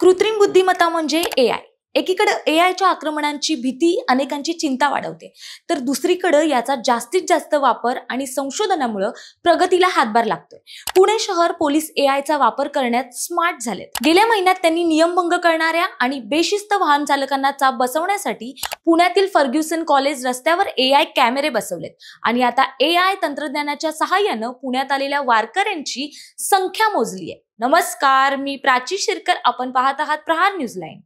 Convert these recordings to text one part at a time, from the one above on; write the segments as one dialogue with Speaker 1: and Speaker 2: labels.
Speaker 1: कृत्रिम बुद्धिमत्ता म्हणजे एआय. एकीकडे एआयच्या आक्रमणांची भीती अनेकांची चिंता वाढवते, तर दुसरीकडे याचा जास्तीत जास्त वापर आणि संशोधनामुळे प्रगतीला हातभार लागतोय. पुणे शहर पोलीस एआयचा वापर करण्यात स्मार्ट झालेत. गेल्या महिन्यात त्यांनी नियमभंग करणाऱ्या आणि बेशिस्त वाहन चालकांना चाप बसवण्यासाठी पुण्यातील फर्ग्युसन कॉलेज रस्त्यावर एआय कॅमेरे बसवलेत आणि आता एआय तंत्रज्ञानाच्या सहाय्याने पुण्यात आलेल्या वारकऱ्यांची संख्या मोजली आहे. नमस्कार, मी प्राची शिरकर. आपण पाहत आहात प्रहार न्यूज लाईन.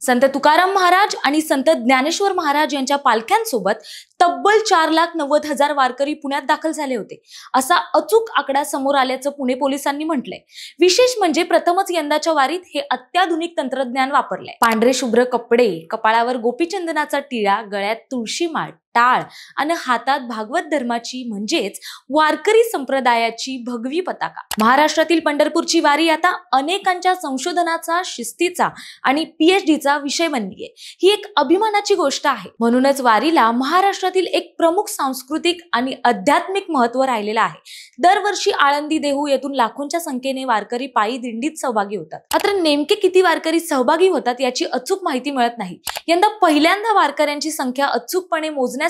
Speaker 1: संत तुकाराम महाराज आणि संत ज्ञानेश्वर महाराज यांच्या पालख्यांसोबत तब्बल 4,90,000 वारकरी पुण्यात दाखल झाले होते, असा अचूक आकडा समोर आल्याचं पुणे पोलिसांनी म्हटलंय. विशेष म्हणजे प्रथमच यंदाच्या वारीत हे अत्याधुनिक तंत्रज्ञान वापरलंय. पांढरे शुभ्र कपडे, कपाळावर गोपीचंदनाचा टिळा, गळ्यात तुळशी माळ, टाळ आणि हातात भागवत धर्माची म्हणजेच वारकरी संप्रदायाची भगवी पताका. महाराष्ट्रातील पंढरपूरची वारी आता अनेकांच्या संशोधनाचा, शिस्तीचा आणि पीएचडीचा विषय बनलीये. ही एक अभिमानाची गोष्ट आहे. म्हणूनच वारीला महाराष्ट्रातील एक प्रमुख सांस्कृतिक आणि आध्यात्मिक महत्व राहिलेलं आहे. दरवर्षी आळंदी, देहू येथून लाखोंच्या संख्येने वारकरी पायी दिंडीत सहभागी होतात. मात्र नेमके किती वारकरी सहभागी होतात याची अचूक माहिती मिळत नाही. यंदा पहिल्यांदा वारकऱ्यांची संख्या अचूकपणे मोजण्यासाठी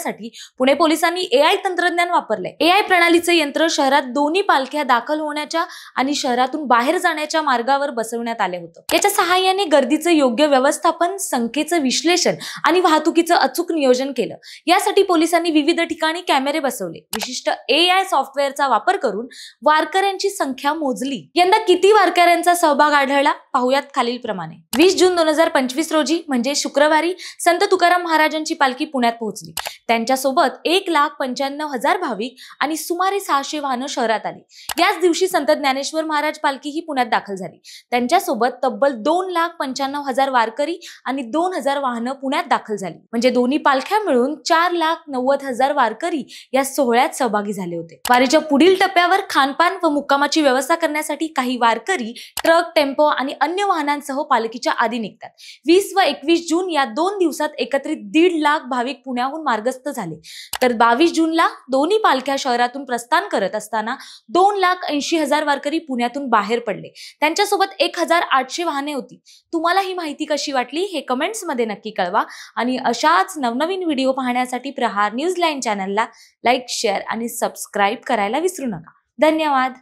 Speaker 1: पुणे पोलिसांनी एआय तंत्रज्ञान वापरले. एआय प्रणालीचे यंत्र शहरात दोन्ही पालख्या दाखल होण्याच्या आणि शहरातून बाहेर जाण्याच्या मार्गावर बसवण्यात आले होते. याच्या सहाय्याने गर्दीचे योग्य व्यवस्थापन, संख्येचे विश्लेषण आणि वाहतुकीचं अचूक नियोजन केलं. यासाठी पोलिसांनी विविध ठिकाणी कॅमेरे बसवले. विशिष्ट एआय सॉफ्टवेअरचा वापर करून वारकऱ्यांची संख्या मोजली. यंदा किती वारकऱ्यांचा सहभाग आढळला पाहूयात खालीलप्रमाणे. 20 जून 2025 रोजी म्हणजे शुक्रवारी संत तुकाराम महाराजांची पालखी पुण्यात पोहोचली. त्यांच्यासोबत 1,95,000 भाविक आणि सुमारे 600 वाहनं शहरात आली. याच दिवशी संत ज्ञानेश्वर महाराज पालखी ही पुण्यात दाखल झाली. त्यांच्यासोबत तब्बल 2,95,000 वारकरी आणि 2,000 वाहनं पुण्यात दाखल झाली. म्हणजे दोन्ही पालख्या मिळून 4,90,000 वारकरी या सोहळ्यात सहभागी झाले होते. वारीच्या पुढील टप्प्यावर खानपान व मुक्कामाची व्यवस्था करण्यासाठी काही वारकरी ट्रक, टेम्पो आणि अन्य वाहनांसह पालखीच्या आधी निघतात. 20 व 21 जून या 2 दिवसात एकत्रित 1.5 लाख भाविक पुण्याहून मार्गस्थ झाले. तर 22 जूनला दोन्ही पालख्या शहरातून प्रस्थान करत असताना 2,80,000 वारकरी पुण्यातून बाहेर पडले. त्यांच्यासोबत 1,800 वाहने होती. तुम्हाला ही माहिती कशी वाटली हे कमेंट्स मध्ये नक्की कळवा आणि अशाच नवनवीन व्हिडिओ पाहण्यासाठी प्रहार न्यूज लाईन चॅनलला लाईक, शेअर आणि सबस्क्राईब करायला विसरू नका. धन्यवाद.